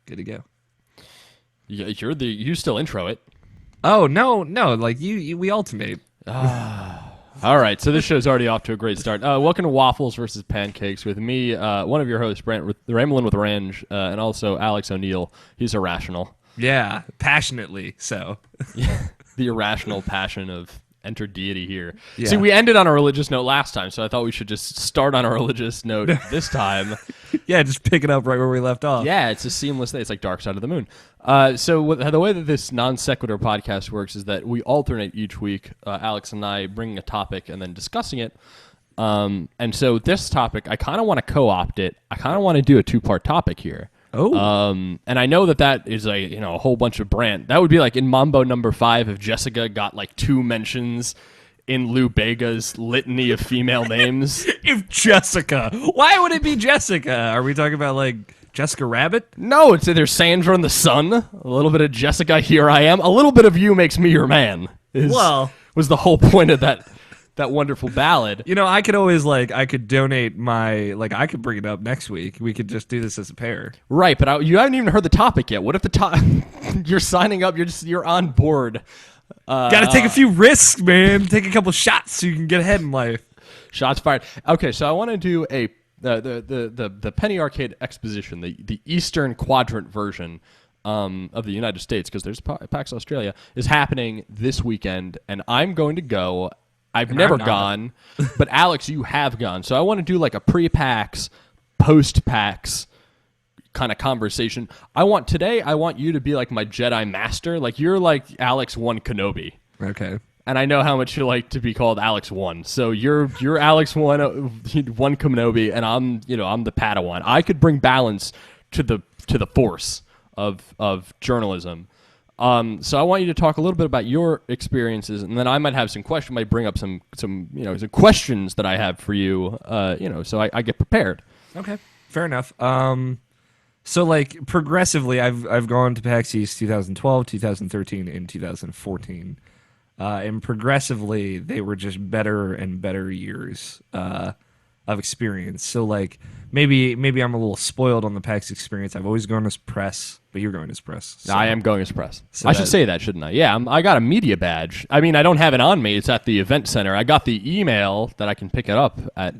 Good to go. You still intro it. Oh no, like we alternate. All right, so this show's already off to a great start. Welcome to Waffles versus Pancakes with me, one of your hosts, Brandt, Rambling with Ranj, and also Alex O'Neill. He's irrational. Yeah, passionately so. The irrational passion of enter deity here. Yeah. See, we ended on a religious note last time, so I thought we should just start on a religious note this time. Yeah, just pick it up right where we left off. Yeah, it's a seamless thing. It's like Dark Side of the Moon. So the way that this non-sequitur podcast works is that we alternate each week, Alex and I bringing a topic and then discussing it. And so this topic, I kind of want to co-opt it. I kind of want to do a two-part topic here. Oh. And I know that is a whole bunch of Brandt. That would be like in Mambo number 5 if Jessica got like 2 mentions in Lou Bega's litany of female names. If Jessica, why would it be Jessica? Are we talking about like Jessica Rabbit? No, it's either Sandra and the Sun, a little bit of Jessica, here I am, a little bit of you makes me your man. Was the whole point of that wonderful ballad. You know, I could always I could donate I could bring it up next week. We could just do this as a pair. Right, but you haven't even heard the topic yet. What if you're signing up, you're on board. Got to take a few risks, man. Take a couple shots so you can get ahead in life. Shots fired. Okay, so I want to do the Penny Arcade Exposition, the Eastern Quadrant version of the United States, because there's PAX Australia, is happening this weekend, and I'm going to go. I've never gone, but Alex, you have gone. So I want to do like a pre-PAX, post-PAX kind of conversation. I want you to be like my Jedi Master. Like you're like Alex 1 Kenobi. Okay. And I know how much you like to be called Alex 1. So you're Alex 1 Kenobi, and I'm the Padawan. I could bring balance to the force of journalism. So I want you to talk a little bit about your experiences, and then I might have some questions. Might bring up some questions that I have for you. So I get prepared. Okay, fair enough. So like progressively, I've gone to PAX East 2012, 2013, and 2014, and progressively they were just better and better years of experience. So like maybe I'm a little spoiled on the PAX experience. I've always gone as press, but you're going as press. So. I am going as press. So I should say that, shouldn't I? Yeah, I got a media badge. I mean, I don't have it on me. It's at the event center. I got the email that I can pick it up at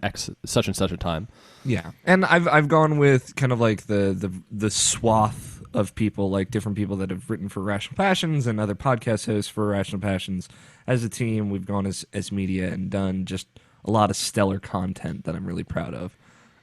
such and such a time. Yeah, and I've gone with kind of like the swath of people, like different people that have written for Rational Passions and other podcast hosts for Rational Passions. As a team, we've gone as media and done just a lot of stellar content that I'm really proud of.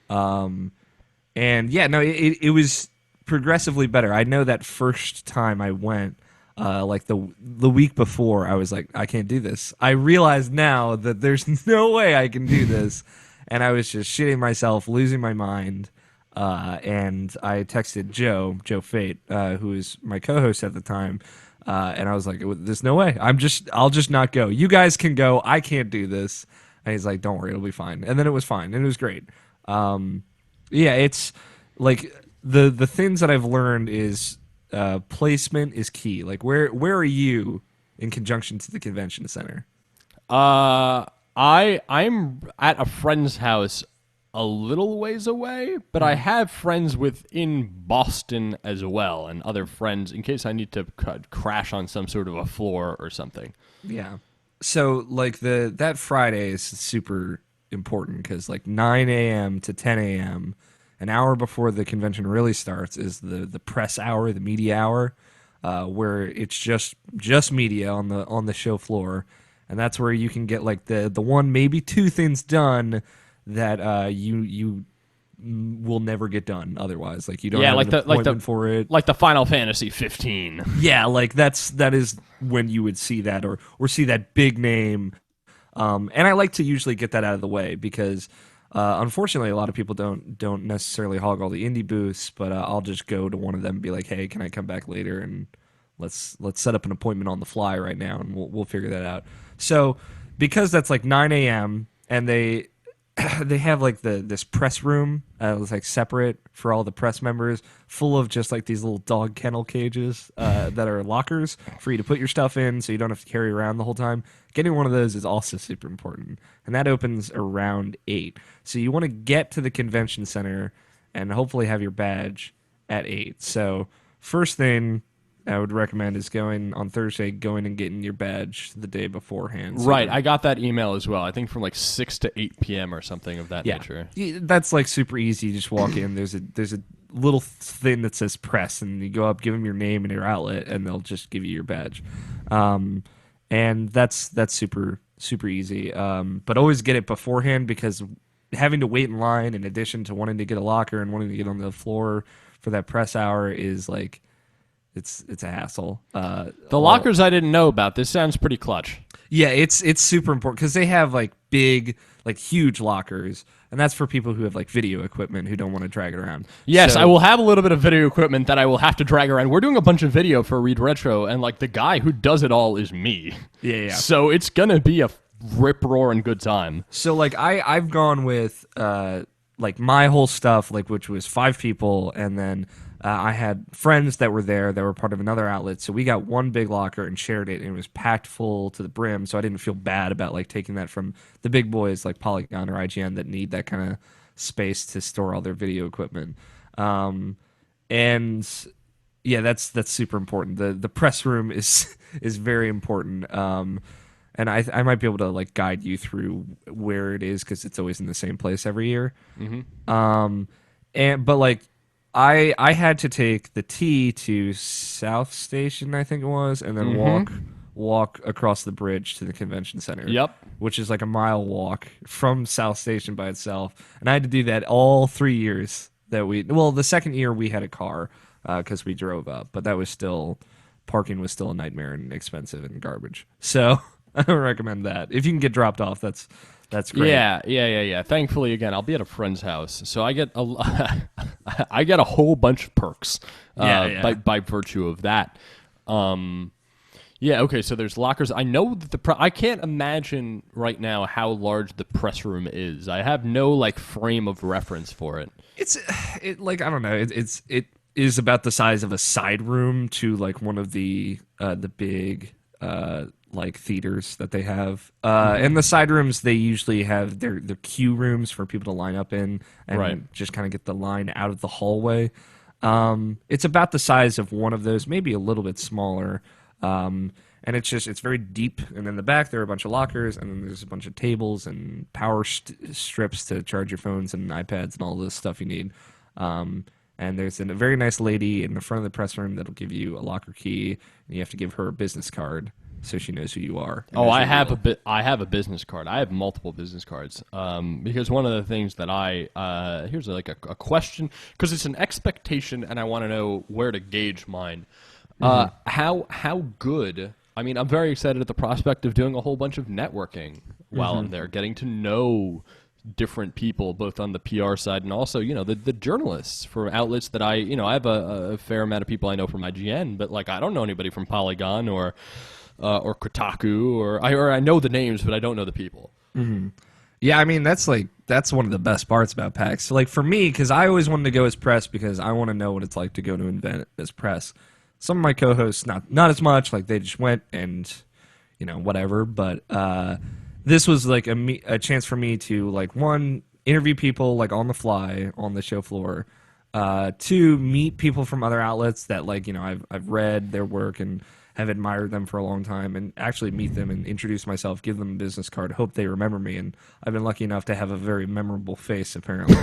And yeah, no, it was progressively better. I know that first time I went, like the week before, I was like, I can't do this. I realize now that there's no way I can do this. And I was just shitting myself, losing my mind. And I texted Joe Fate, who was my co-host at the time. And I was like, there's no way. I'll just not go. You guys can go. I can't do this. And he's like, don't worry, it'll be fine. And then it was fine, and it was great. Yeah, it's like the things that I've learned is placement is key. Like where are you in conjunction to the convention center? I'm at a friend's house a little ways away, but I have friends within Boston as well, and other friends in case I need to crash on some sort of a floor or something. Yeah. So like that Friday is super important because like 9 a.m. to 10 a.m., an hour before the convention really starts, is the press hour, the media hour, where it's just media on the show floor, and that's where you can get like the one, maybe two things done that you will never get done otherwise. Like you don't have an appointment for it. Like the Final Fantasy 15. Yeah, like that is when you would see that or see that big name. And I like to usually get that out of the way because unfortunately a lot of people don't necessarily hog all the indie booths, but I'll just go to one of them and be like, hey, can I come back later and let's set up an appointment on the fly right now and we'll figure that out. So because that's like 9 a.m. and they have like this press room it's like separate for all the press members, full of just like these little dog kennel cages that are lockers for you to put your stuff in so you don't have to carry around the whole time. Getting one of those is also super important, and that opens around 8. So you want to get to the convention center and hopefully have your badge at 8. So first thing I would recommend is going on Thursday, going and getting your badge the day beforehand. So Right, I got that email as well. I think from like 6 to 8 p.m. or something of that nature. That's like super easy. You just walk in. There's a little thing that says press, and you go up, give them your name and your outlet, and they'll just give you your badge. And that's super easy. But always get it beforehand, because having to wait in line, in addition to wanting to get a locker and wanting to get on the floor for that press hour, is like it's a hassle. The lockers I didn't know about. This sounds pretty clutch. Yeah, it's super important because they have like big, like huge lockers, and that's for people who have like video equipment who don't want to drag it around. Yes, So- I will have a little bit of video equipment that I will have to drag around. We're doing a bunch of video for Read Retro, and like the guy who does it all is me. Yeah. So it's gonna be a rip roaring good time. So like I've gone with like my whole stuff, like, which was 5 people, and then I had friends that were there that were part of another outlet, so we got one big locker and shared it, and it was packed full to the brim, so I didn't feel bad about like taking that from the big boys like Polygon or IGN that need that kind of space to store all their video equipment. And yeah, that's super important. The press room is very important. And I might be able to like guide you through where it is, because it's always in the same place every year. But like I had to take the T to South Station, I think it was, and then walk across the bridge to the convention center. Yep. Which is like a mile walk from South Station by itself, and I had to do that all 3 years that the second year we had a car because we drove up, but that was still, parking was still a nightmare and expensive and garbage. So I don't recommend that. If you can get dropped off, that's great. Yeah. Thankfully, again, I'll be at a friend's house, so I get I get a whole bunch of perks by virtue of that. Yeah, okay, so there's lockers. I know that I can't imagine right now how large the press room is. I have no like frame of reference for it. Like, I don't know. It is about the size of a side room to like one of the big like theaters that they have. And the side rooms, they usually have their queue rooms for people to line up in and just kind of get the line out of the hallway. It's about the size of one of those, maybe a little bit smaller. And it's very deep. And in the back, there are a bunch of lockers, and then there's a bunch of tables and power strips to charge your phones and iPads and all this stuff you need. And there's a very nice lady in the front of the press room that'll give you a locker key, and you have to give her a business card so she knows who you are. Oh, I have a business card. I have multiple business cards. Because one of the things that here's like a question, because it's an expectation, and I want to know where to gauge mine. How good? I mean, I'm very excited at the prospect of doing a whole bunch of networking while I'm there, getting to know different people, both on the PR side and also, the journalists for outlets that I have a fair amount of people I know from IGN, but like I don't know anybody from Polygon or Kotaku or I know the names, but I don't know the people. Yeah, I mean, that's one of the best parts about PAX. So, like, for me, because I always wanted to go as press because I want to know what it's like to go to an event as press. Some of my co-hosts, not as much, like they just went and, whatever. But this was like a chance for me to, like, 1, interview people like on the fly on the show floor. 2, meet people from other outlets that, like, I've read their work and have admired them for a long time, and actually meet them and introduce myself, give them a business card, hope they remember me. And I've been lucky enough to have a very memorable face, apparently.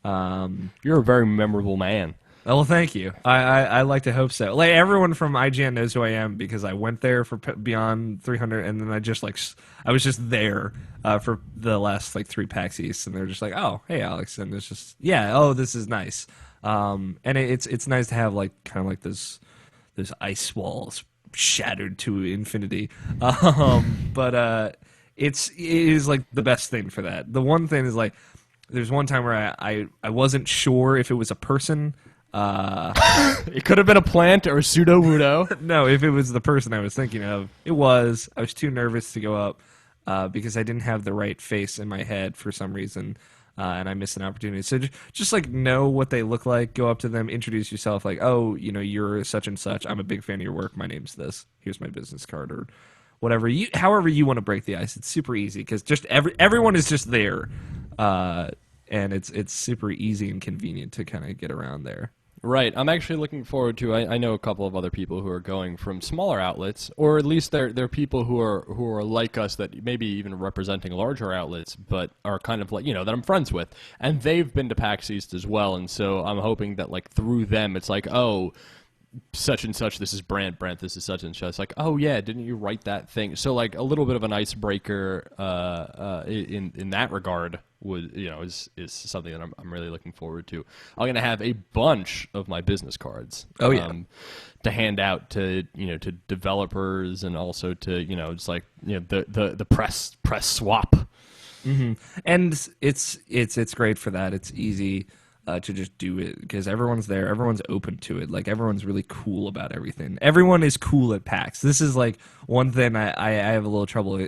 You're a very memorable man. Well, thank you. I like to hope so. Like, everyone from IGN knows who I am because I went there for Beyond 300, and then I was just there for the last like 3 PAX East, and they're just like, oh, hey, Alex, and it's just this is nice. And it's nice to have like kind of like those ice walls shattered to infinity. But it is like the best thing for that. The one thing is like, there's one time where I wasn't sure if it was a person. It could have been a plant or a pseudo-wudo. No, if it was the person I was thinking of, it was. I was too nervous to go up because I didn't have the right face in my head for some reason, and I missed an opportunity. So just like know what they look like, go up to them, introduce yourself, like, oh, you're such and such. I'm a big fan of your work. My name's this. Here's my business card, or whatever. However you want to break the ice. It's super easy because just everyone is just there, and it's super easy and convenient to kind of get around there. Right. I'm actually looking forward to. I know a couple of other people who are going from smaller outlets, or at least they're people who are like us that maybe even representing larger outlets, but are kind of like that I'm friends with, and they've been to PAX East as well, and so I'm hoping that like through them, it's like such and such, this is Brandt, this is such and such. It's like, oh yeah, didn't you write that thing? So like a little bit of an icebreaker in that regard is something that I'm really looking forward to. I'm gonna have a bunch of my business cards. Oh yeah. To hand out to to developers and also to just like the press swap. Mm-hmm. And it's great for that. It's easy to just do it because everyone's there, everyone's open to it. Like everyone's really cool about everything. Everyone is cool at PAX. This is like one thing I have a little trouble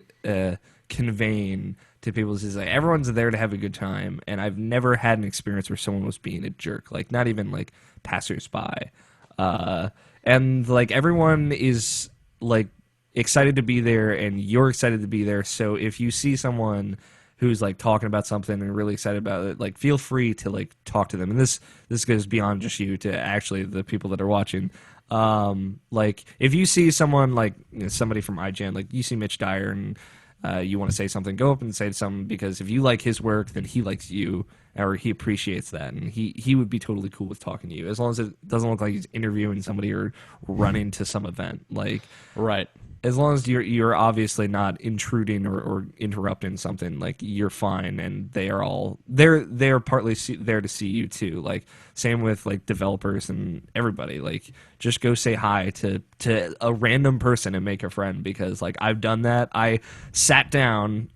conveying to people. Is like everyone's there to have a good time, and I've never had an experience where someone was being a jerk. Like not even like passersby, and like everyone is like excited to be there, and you're excited to be there. So if you see someone who's like talking about something and really excited about it, like feel free to like talk to them. And this goes beyond just you to actually the people that are watching. Like if you see someone like somebody from IGN, like you see Mitch Dyer and you want to say something, go up and say something, because if you like his work, then he likes you, or he appreciates that, and he would be totally cool with talking to you, as long as it doesn't look like he's interviewing somebody or running to some event. Like right. As long as you're obviously not intruding or interrupting something, like you're fine, and they're partly there to see you too. Like same with like developers and everybody. Like just go say hi to a random person and make a friend, because like I've done that. I sat down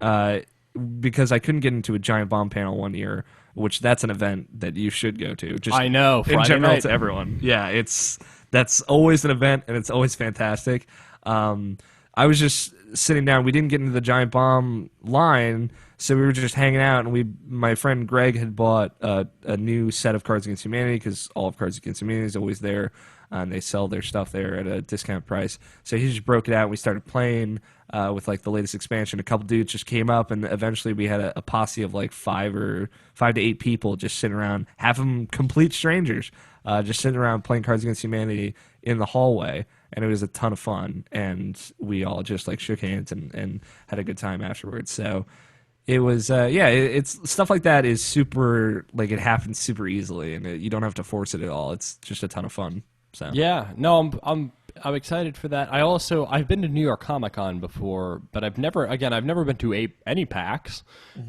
because I couldn't get into a Giant Bomb panel one year, which that's an event that you should go to. Just I know, Friday in general night. To everyone. Yeah, that's always an event, and it's always fantastic. I was just sitting down. We didn't get into the Giant Bomb line, so we were just hanging out. And my friend Greg had bought a new set of Cards Against Humanity, because all of Cards Against Humanity is always there, and they sell their stuff there at a discount price. So he just broke it out, and we started playing with like the latest expansion. A couple dudes just came up, and eventually we had a posse of like 5 to 8 people just sitting around, half of them complete strangers, just sitting around playing Cards Against Humanity in the hallway. And it was a ton of fun, and we all just like shook hands and had a good time afterwards. So it was, it's stuff like that is super, like it happens super easily, and you don't have to force it at all. It's just a ton of fun. So yeah, no, I'm excited for that. I've been to New York Comic Con before, but I've never been to any PAX,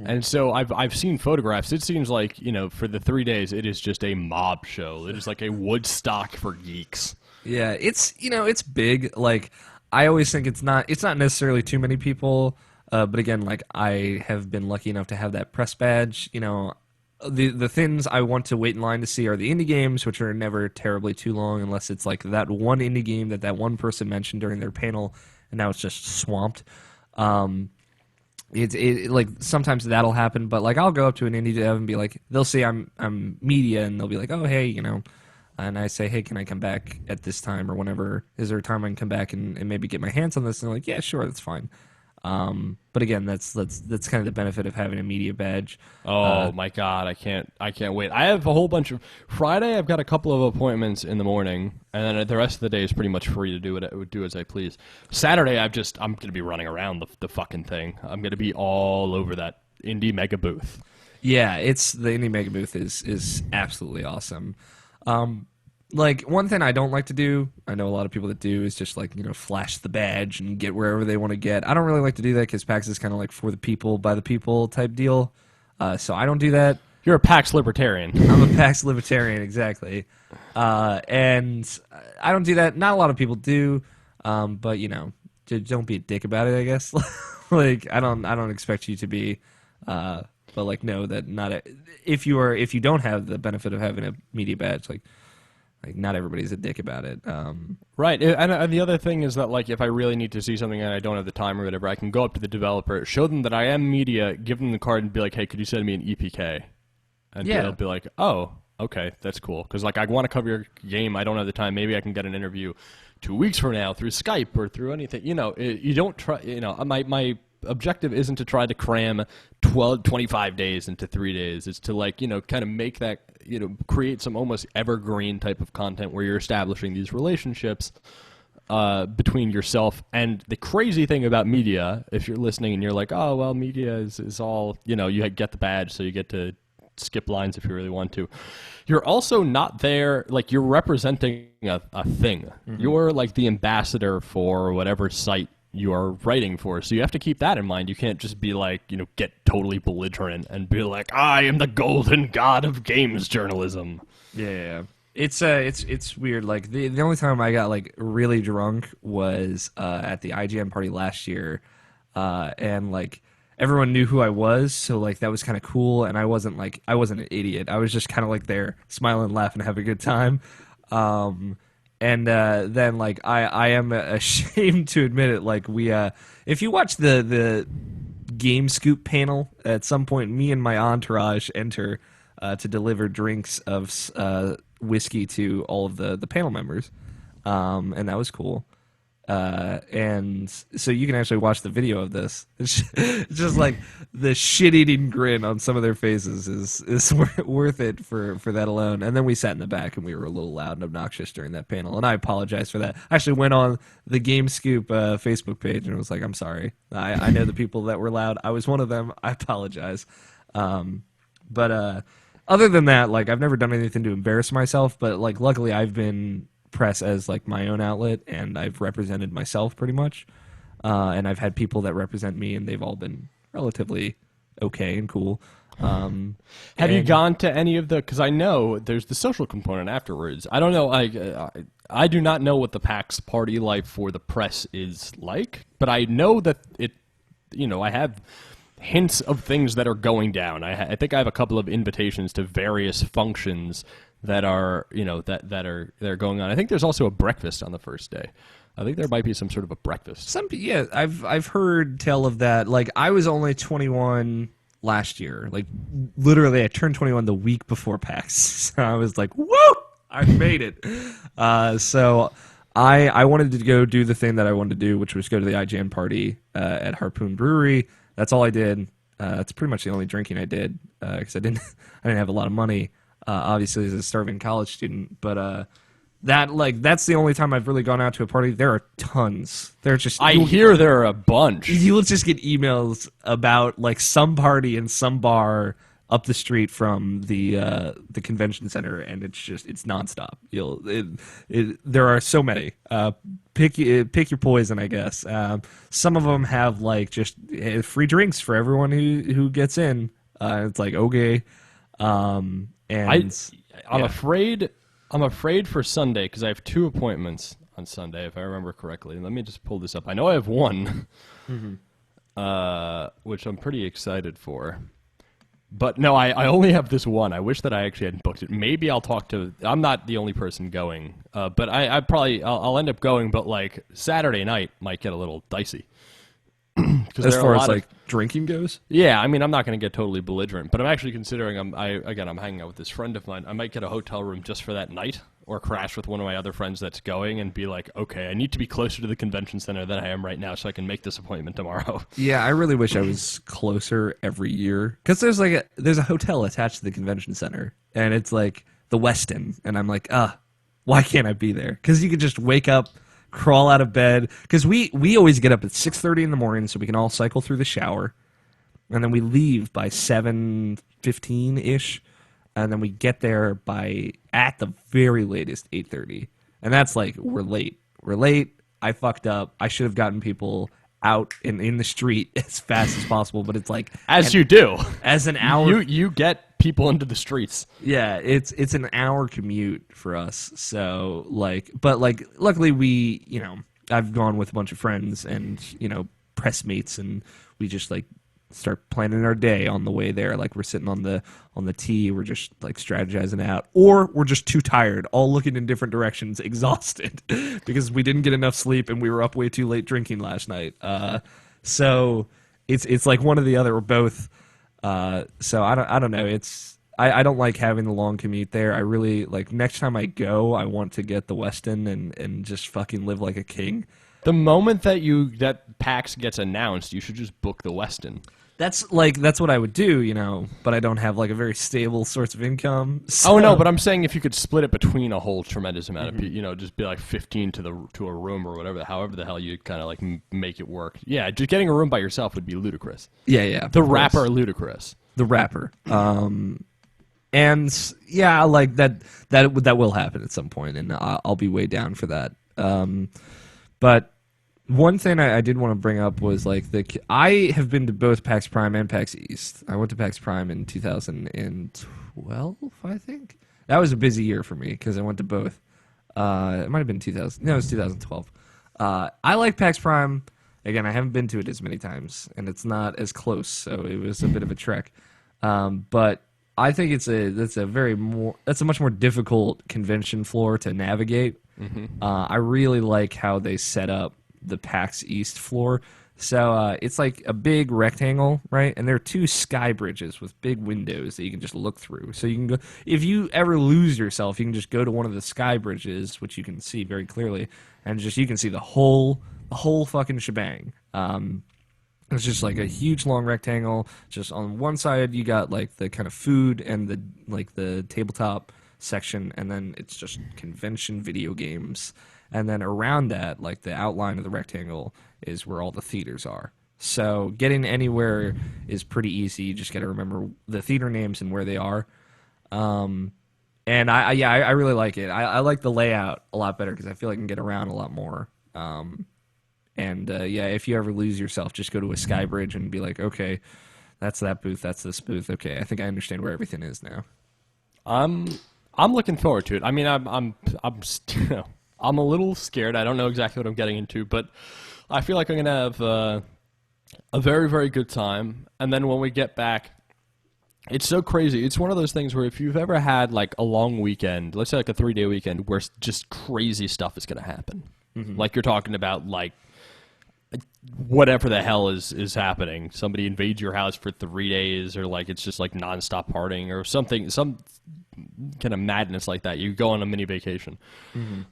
and so I've seen photographs. It seems like for the 3 days it is just a mob show. It is like a Woodstock for geeks. Yeah, it's big. Like I always think it's not necessarily too many people, but again, like I have been lucky enough to have that press badge. The things I want to wait in line to see are the indie games, which are never terribly too long, unless it's like that one indie game that one person mentioned during their panel, and now it's just swamped. It like sometimes that'll happen, but like I'll go up to an indie dev and be like, they'll say I'm media, and they'll be like, oh hey, and I say, hey, can I come back at this time or whenever? Is there a time I can come back and maybe get my hands on this? And they're like, yeah, sure, that's fine. But again, that's kind of the benefit of having a media badge. Oh my God, I can't wait. I have a whole bunch of Friday. I've got a couple of appointments in the morning, and then the rest of the day is pretty much free to do as I please. Saturday, I'm going to be running around the fucking thing. I'm going to be all over that indie mega booth. Yeah, the indie mega booth is absolutely awesome. Like one thing I don't like to do, I know a lot of people that do, is just like, flash the badge and get wherever they want to get. I don't really like to do that because PAX is kind of like for the people, by the people type deal. So I don't do that. You're a PAX libertarian. I'm a PAX libertarian, exactly. And I don't do that. Not a lot of people do. But don't be a dick about it, I guess. Like I don't expect you to be, but like know that if you don't have the benefit of having a media badge, like not everybody's a dick about it. Right, and the other thing is that like if I really need to see something and I don't have the time or whatever, I can go up to the developer, show them that I am media, give them the card, and be like, hey, could you send me an EPK? And they'll be like, oh, okay, that's cool. Because like I want to cover your game, I don't have the time. Maybe I can get an interview 2 weeks from now through Skype or through anything. You don't try. My objective isn't to try to cram 25 days into 3 days. It's to kind of make that, create some almost evergreen type of content where you're establishing these relationships between yourself. And the crazy thing about media, if you're listening and you're like, oh, well, media is all, you get the badge, so you get to skip lines if you really want to. You're also not there, you're representing a thing. Mm-hmm. You're like the ambassador for whatever site you are writing for. So you have to keep that in mind. You can't just be get totally belligerent and be like, I am the golden god of games journalism. Yeah. It's weird. Like the only time I got really drunk was at the IGN party last year, and everyone knew who I was, so that was kind of cool. And I wasn't an idiot. I was just kind of there, smiling, laughing, having a good time. And then I am ashamed to admit it. We if you watch the Game Scoop panel at some point, me and my entourage enter to deliver drinks of whiskey to all of the panel members, and that was cool. And so you can actually watch the video of this. It's just the shit-eating grin on some of their faces is worth it for that alone. And then we sat in the back and we were a little loud and obnoxious during that panel, and I apologize for that. I actually went on the Game Scoop Facebook page and was like, I'm sorry. I know the people that were loud. I was one of them. I apologize. But other than that, I've never done anything to embarrass myself, but luckily I've been press as my own outlet, and I've represented myself pretty much, and I've had people that represent me, and they've all been relatively okay and cool. Have you gone to any of the, because I know there's the social component afterwards. I don't know, I do not know what the PAX party life for the press is like, but I know that I have hints of things that are going down. I think I have a couple of invitations to various functions that are that are going on. I think there's also a breakfast on the first day. I think there might be some sort of a breakfast. I've heard tell of that. I was only 21 last year. Literally, I turned 21 the week before PAX. So I was like, woo! I made it. So I wanted to go do the thing that I wanted to do, which was go to the IGN party at Harpoon Brewery. That's all I did. That's pretty much the only drinking I did because I didn't have a lot of money. Obviously, as a starving college student, but that's the only time I've really gone out to a party. There are tons. I hear there are a bunch. You'll just get emails about some party in some bar up the street from the convention center, and it's nonstop. There are so many. Pick your poison, I guess. Some of them have just free drinks for everyone who gets in. It's okay. And I'm afraid for Sunday because I have 2 appointments on Sunday, if I remember correctly. Let me just pull this up. I know I have one, which I'm pretty excited for. But no, I only have this one. I wish that I actually hadn't booked it. Maybe I'll talk to. I'm not the only person going, but I'll end up going. But Saturday night might get a little dicey. As far as drinking goes? Yeah, I mean, I'm not going to get totally belligerent, but I'm actually considering, I'm hanging out with this friend of mine. I might get a hotel room just for that night, or crash with one of my other friends that's going and be like, okay, I need to be closer to the convention center than I am right now so I can make this appointment tomorrow. Yeah, I really wish I was closer every year, because there's a hotel attached to the convention center, and it's the Westin, and I'm like, why can't I be there? Because you could just wake up, crawl out of bed, because we always get up at 6:30 in the morning so we can all cycle through the shower, and then we leave by 7:15-ish, and then we get there by, at the very latest, 8:30, and that's we're late. I fucked up. I should have gotten people out in the street as fast as possible, but it's you do as an hour. You get people into the streets. Yeah, it's an hour commute for us. So but luckily we, I've gone with a bunch of friends and press mates, and we just start planning our day on the way there. We're sitting on the tee, we're just strategizing out, or we're just too tired, all looking in different directions, exhausted because we didn't get enough sleep and we were up way too late drinking last night. So it's one or the other or both. So I don't know. I don't like having the long commute there. I really next time I go, I want to get the Westin and just fucking live like a king. The moment that PAX gets announced, you should just book the Westin. That's what I would do, but I don't have like a very stable source of income. So. Oh no, but I'm saying if you could split it between a whole tremendous amount of people, just be like 15 to a room or whatever, however the hell you kind of like make it work. Yeah, just getting a room by yourself would be ludicrous. Yeah. The rapper ludicrous. The rapper. And yeah, like that will happen at some point, and I'll be way down for that. But one thing I did want to bring up was like I have been to both PAX Prime and PAX East. I went to PAX Prime in 2012, I think. That was a busy year for me because I went to both. It might have been 2000. No, it was 2012. I like PAX Prime. Again, I haven't been to it as many times, and it's not as close, so it was a bit of a trek. But I think that's a much more difficult convention floor to navigate. I really like how they set up the PAX East floor. So it's like a big rectangle, right? And there are two sky bridges with big windows that you can just look through. So you can go, if you ever lose yourself, you can just go to one of the sky bridges, which you can see very clearly, and you can see the whole fucking shebang. It's just like a huge long rectangle. Just on one side you got like the kind of food and the tabletop section, and then it's just convention video games. And then around that, like the outline of the rectangle, is where all the theaters are. So getting anywhere is pretty easy. You just got to remember the theater names and where they are. And I really like it. I like the layout a lot better because I feel like I can get around a lot more. If you ever lose yourself, just go to a sky bridge and be like, okay, that's that booth, that's this booth. Okay, I think I understand where everything is now. I'm looking forward to it. I mean, I'm a little scared. I don't know exactly what I'm getting into, but I feel like I'm going to have a very, very good time. And then when we get back, it's so crazy. It's one of those things where if you've ever had like a long weekend, let's say like a 3-day weekend, where just crazy stuff is going to happen. Like you're talking about like whatever the hell is happening. Somebody invades your house for 3 days, or like it's just like nonstop partying or something, some kind of madness like that. You go on a mini vacation.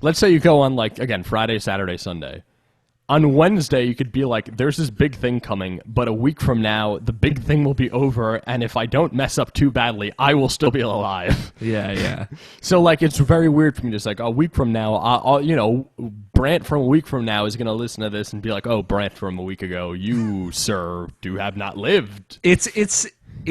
Let's say you go on like, again, Friday, Saturday, Sunday. On Wednesday, you could be like, there's this big thing coming, but a week from now, the big thing will be over, and if I don't mess up too badly, I will still be alive. Yeah. So, like, it's very weird for me. Just like, a week from now, Brandt from a week from now is going to listen to this and be like, oh, Brandt from a week ago, you, sir, have not lived. It's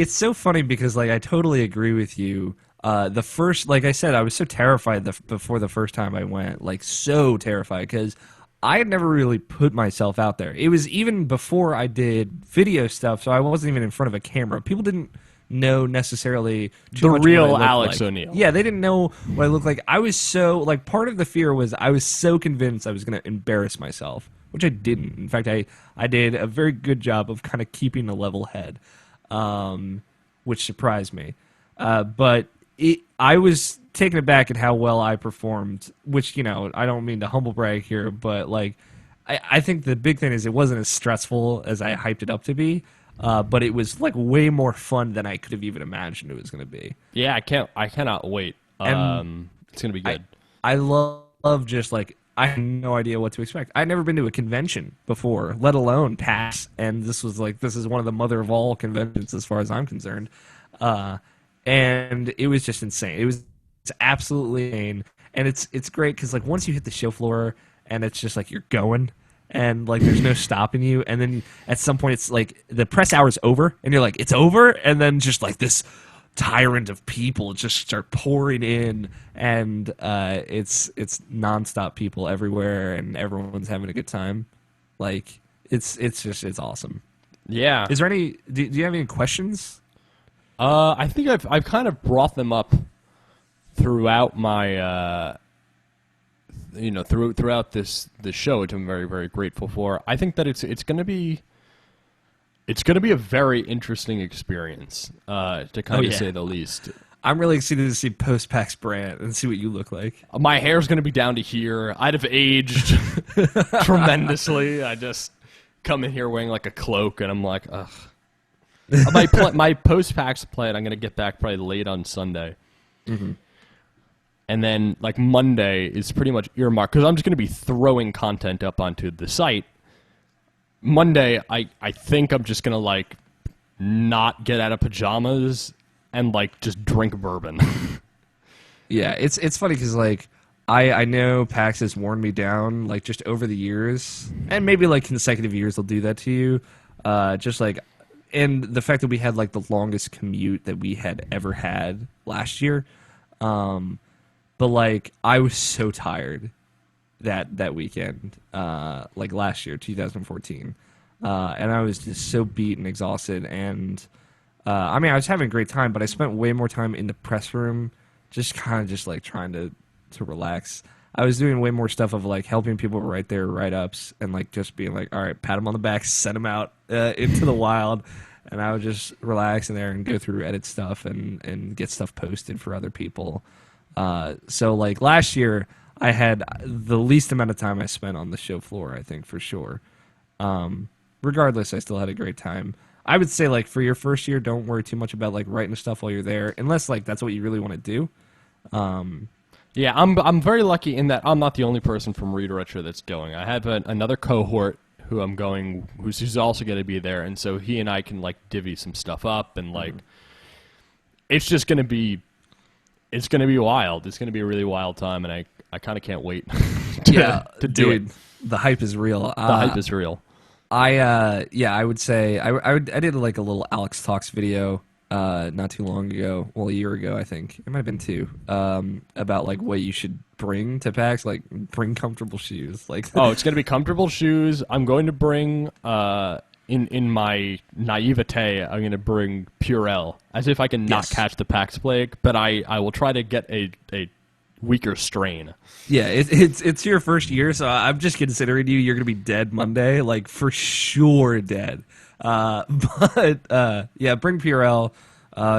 so funny because, like, I totally agree with you. Like I said, I was so terrified before the first time I went, like, so terrified because I had never really put myself out there. It was even before I did video stuff, so I wasn't even in front of a camera. People didn't know necessarily the real Alex O'Neill. Yeah, they didn't know what I looked like. I was so, like, part of the fear was I was so convinced I was going to embarrass myself, which I didn't. In fact, I did a very good job of kind of keeping a level head, which surprised me. But I was taken aback at how well I performed, which, I don't mean to humble brag here, but like I think the big thing is it wasn't as stressful as I hyped it up to be, but it was like way more fun than I could have even imagined it was going to be. Yeah, I cannot wait. It's going to be good. I love just like, I had no idea what to expect. I'd never been to a convention before, let alone PAX, and this is one of the mother of all conventions as far as I'm concerned. And it was just insane. It's absolutely insane, and it's great because like once you hit the show floor and it's just like you're going, and like there's no stopping you, and then at some point it's like the press hour's over, and you're like it's over, and then just like this tyrant of people just start pouring in, and it's nonstop people everywhere, and everyone's having a good time. Like it's awesome. Yeah. Is there any? Do you have any questions? I think I've kind of brought them up throughout my throughout this show, which I'm very, very grateful for. I think that it's going to be a very interesting experience, to kind of say the least. I'm really excited to see post-PAX Brandt and see what you look like. My hair's going to be down to here. I'd have aged tremendously. I just come in here wearing like a cloak, and I'm like, ugh. My post-PAX plan, I'm going to get back probably late on Sunday. And then like Monday is pretty much earmarked because I'm just going to be throwing content up onto the site. Monday, I think I'm just going to like not get out of pajamas and like just drink bourbon. Yeah, it's funny because like I know PAX has worn me down like just over the years, and maybe like consecutive years will do that to you. Just like, and the fact that we had like the longest commute that we had ever had last year. But like I was so tired that weekend, like last year, 2014, and I was just so beat and exhausted. And I mean, I was having a great time, but I spent way more time in the press room, just kind of just like trying to relax. I was doing way more stuff of like helping people write their write-ups and like just being like, all right, pat them on the back, send them out into the wild. And I would just relax in there and go through edit stuff and get stuff posted for other people. So like last year, I had the least amount of time I spent on the show floor, I think, for sure. Regardless, I still had a great time. I would say like for your first year, don't worry too much about like writing stuff while you're there, unless like that's what you really want to do. Yeah, I'm very lucky in that I'm not the only person from Read Retro that's going. I have another cohort who I'm going, who's also going to be there, and so he and I can like divvy some stuff up, and like it's just going to be, it's going to be wild. It's going to be a really wild time, and I kind of can't wait to do it. The hype is real. The hype is real. I would say I did like a little Alex Talks video not too long ago, well a year ago I think, it might have been 2, about like what you should bring to PAX, like bring comfortable shoes. Like it's gonna be comfortable shoes. I'm going to bring in my naivete, I'm gonna bring Purell, as if I can not catch the PAX plague, but I will try to get a weaker strain. Yeah, it's your first year, so I'm just considering you're gonna be dead Monday, like for sure dead. But yeah, bring Purell,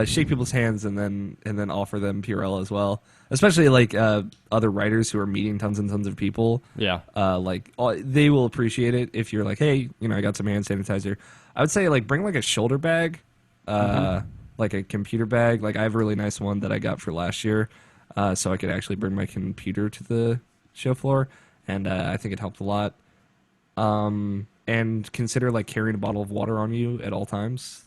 shake people's hands, and then offer them Purell as well. Especially like other writers who are meeting tons and tons of people. Yeah. They will appreciate it if you're like, hey, I got some hand sanitizer. I would say like bring like a shoulder bag, like a computer bag. Like I have a really nice one that I got for last year, so I could actually bring my computer to the show floor, and I think it helped a lot. And consider like carrying a bottle of water on you at all times.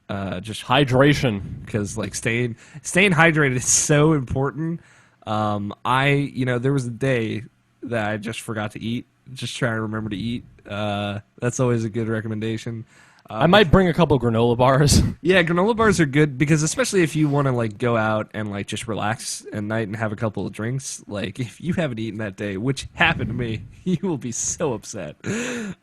Just hydration, because like staying hydrated is so important. There was a day that I just forgot to eat. Just trying to remember to eat. That's always a good recommendation. I might bring a couple granola bars. Yeah, granola bars are good because especially if you want to like go out and like just relax at night and have a couple of drinks. Like if you haven't eaten that day, which happened to me, you will be so upset.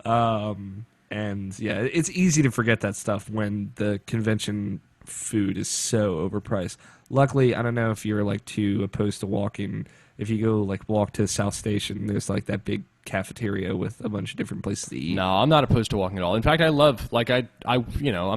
And yeah, it's easy to forget that stuff when the convention food is so overpriced. Luckily, I don't know if you're like too opposed to walking. If you go like walk to South Station, there's like that big cafeteria with a bunch of different places to eat. No, I'm not opposed to walking at all. In fact, I love like I'm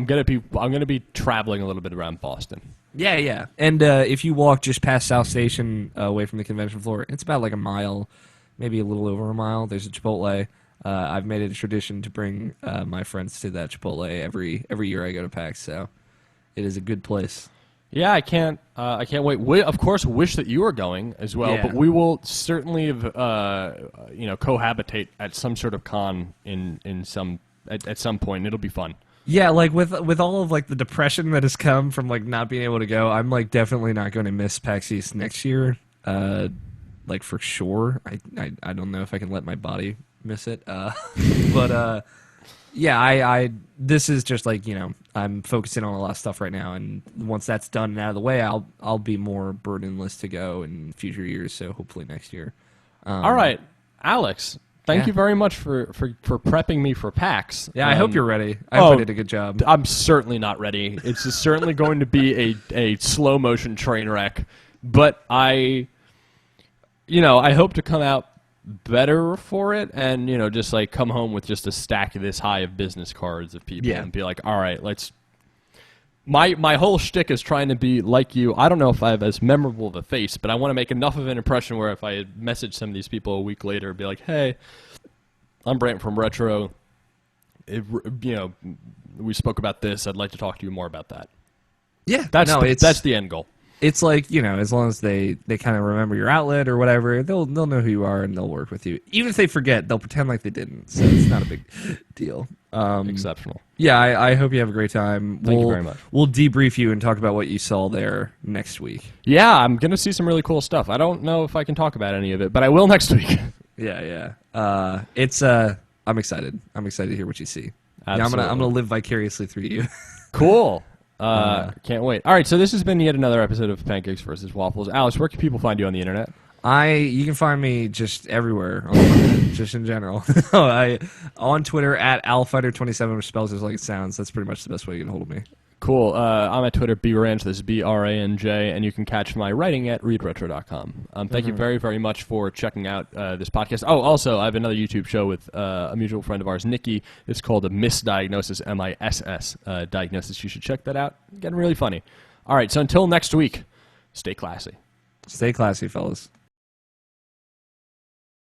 gonna be traveling a little bit around Boston. Yeah. And if you walk just past South Station away from the convention floor, it's about like a mile, maybe a little over a mile. There's a Chipotle. I've made it a tradition to bring my friends to that Chipotle every year I go to PAX, so it is a good place. Yeah, I can't wait. We, of course, wish that you were going as well, but we will certainly cohabitate at some sort of con at some point. And it'll be fun. Yeah, like with all of like the depression that has come from like not being able to go, I'm like definitely not going to miss PAX East next year. Like for sure. I don't know if I can let my body miss it. But yeah, this is just like, I'm focusing on a lot of stuff right now, and once that's done and out of the way, I'll be more burdenless to go in future years, so hopefully next year. All right, Alex, thank you very much for prepping me for PAX. Yeah, I hope you're ready. I hope I did a good job. I'm certainly not ready. It's certainly going to be a slow motion train wreck, but I hope to come out better for it, and just like come home with just a stack this high of business cards of people and be like, all right, let's. My whole shtick is trying to be like you. I don't know if I have as memorable of a face, but I want to make enough of an impression where if I had messaged some of these people a week later, be like, hey, I'm Brandt from Retro. We spoke about this. I'd like to talk to you more about that. Yeah, that's the end goal. It's like, as long as they kind of remember your outlet or whatever, they'll know who you are and they'll work with you. Even if they forget, they'll pretend like they didn't. So it's not a big deal. Exceptional. Yeah, I hope you have a great time. Thank you very much. We'll debrief you and talk about what you saw there next week. Yeah, I'm going to see some really cool stuff. I don't know if I can talk about any of it, but I will next week. Yeah. I'm excited. I'm excited to hear what you see. Absolutely. Yeah, I'm gonna live vicariously through you. Cool. Can't wait. All right, so this has been yet another episode of Pancakes versus Waffles. Alex, where can people find you on the internet? You can find me just everywhere, just in general. On Twitter at alfighter27, which spells just like it sounds. That's pretty much the best way you can hold of me. Cool. I'm at Twitter, Branj, this is Branj, and you can catch my writing at readretro.com. Thank you very, very much for checking out this podcast. Oh, also, I have another YouTube show with a mutual friend of ours, Nikki. It's called A Misdiagnosis, M-I-S-S Diagnosis. You should check that out. Getting really funny. All right, so until next week, stay classy. Stay classy, fellas.